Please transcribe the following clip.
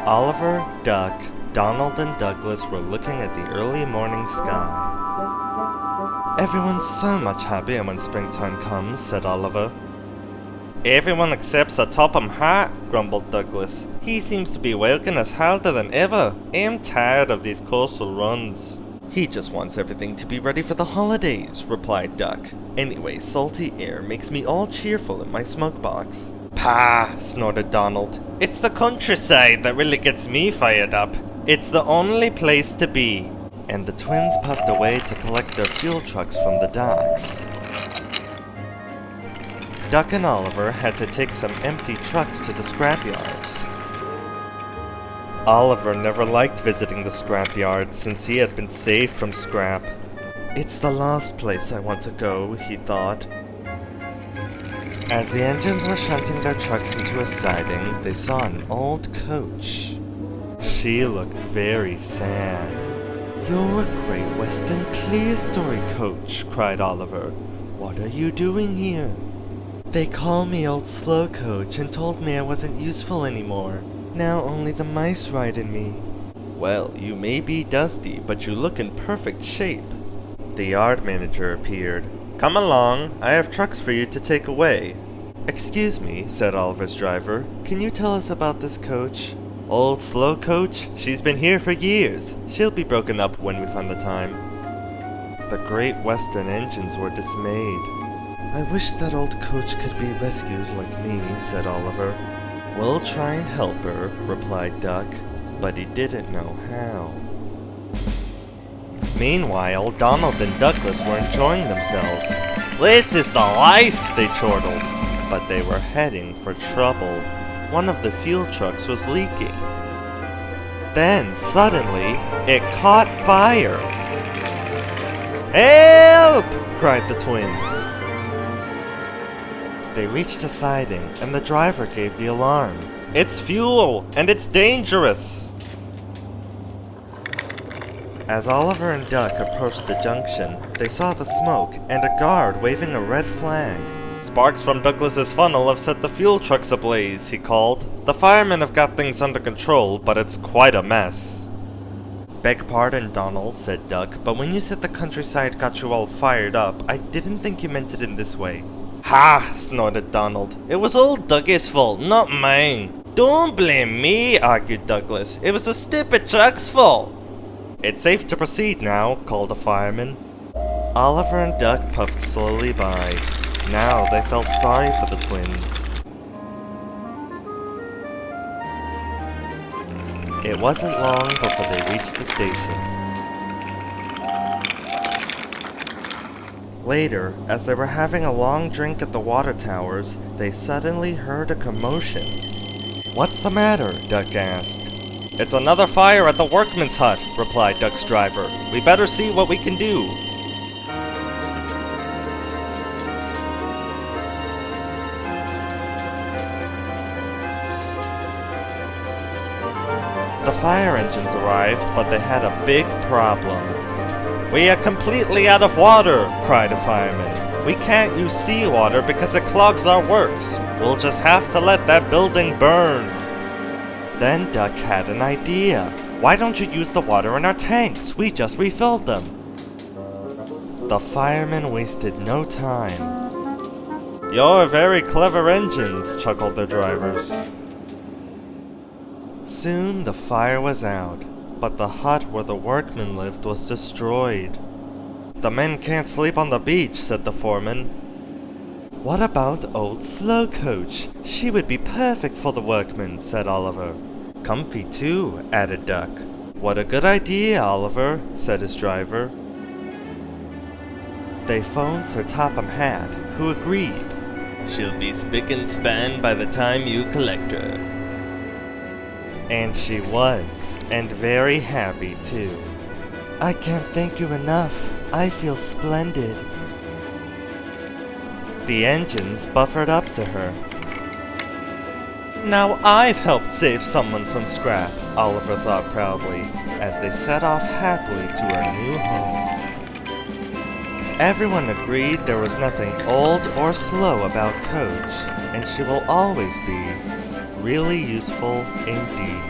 Oliver, Duck, Donald, and Douglas were looking at the early morning sky. Everyone's so much happier when springtime comes, said Oliver. Everyone except Sir Topham Hatt, grumbled Douglas. He seems to be working us harder than ever. I'm tired of these coastal runs. He just wants everything to be ready for the holidays, replied Duck. Anyway, salty air makes me all cheerful in my smoke box. Pah, snorted Donald. It's the countryside that really gets me fired up. It's the only place to be. And the twins puffed away to collect their fuel trucks from the docks. Duck and Oliver had to take some empty trucks to the scrapyards. Oliver never liked visiting the scrapyard since he had been saved from scrap. It's the last place I want to go, he thought. As the engines were shunting their trucks into a siding, they saw an old coach. She looked very sad. You're a Great Western Clerestory coach, cried Oliver. What are you doing here? They called me Old Slow Coach and told me I wasn't useful anymore. Now only the mice ride in me. Well, you may be dusty, but you look in perfect shape. The yard manager appeared. Come along, I have trucks for you to take away. Excuse me, said Oliver's driver. Can you tell us about this coach? Old Slow Coach? She's been here for years. She'll be broken up when we find the time. The Great Western engines were dismayed. I wish that old coach could be rescued like me, said Oliver. We'll try and help her, replied Duck, but he didn't know how. Meanwhile, Donald and Douglas were enjoying themselves. This is the life, they chortled. But they were heading for trouble. One of the fuel trucks was leaking. Then, suddenly, it caught fire. Help! Cried the twins. They reached a siding, and the driver gave the alarm. It's fuel, and it's dangerous! As Oliver and Duck approached the junction, they saw the smoke and a guard waving a red flag. Sparks from Douglas's funnel have set the fuel trucks ablaze, he called. The firemen have got things under control, but it's quite a mess. Beg pardon, Donald, said Duck, but when you said the countryside got you all fired up, I didn't think you meant it in this way. Ha! Snorted Donald. It was old Dougie's fault, not mine. Don't blame me, argued Douglas. It was the stupid truck's fault. It's safe to proceed now, called a fireman. Oliver and Duck puffed slowly by. Now they felt sorry for the twins. It wasn't long before they reached the station. Later, as they were having a long drink at the water towers, they suddenly heard a commotion. What's the matter? Duck asked. It's another fire at the workman's hut, replied Duck's driver. We better see what we can do. The fire engines arrived, but they had a big problem. We are completely out of water, cried a fireman. We can't use seawater because it clogs our works. We'll just have to let that building burn. Then Duck had an idea. Why don't you use the water in our tanks? We just refilled them. The firemen wasted no time. You're very clever engines, chuckled their drivers. Soon the fire was out, but the hut where the workmen lived was destroyed. The men can't sleep on the beach, said the foreman. What about Old Slow Coach? She would be perfect for the workmen, said Oliver. Comfy too, added Duck. What a good idea, Oliver, said his driver. They phoned Sir Topham Hatt, who agreed. She'll be spick and span by the time you collect her. And she was, and very happy too. I can't thank you enough. I feel splendid. The engines buffered up to her. Now I've helped save someone from scrap, Oliver thought proudly, as they set off happily to her new home. Everyone agreed there was nothing old or slow about Coach, and she will always be really useful indeed.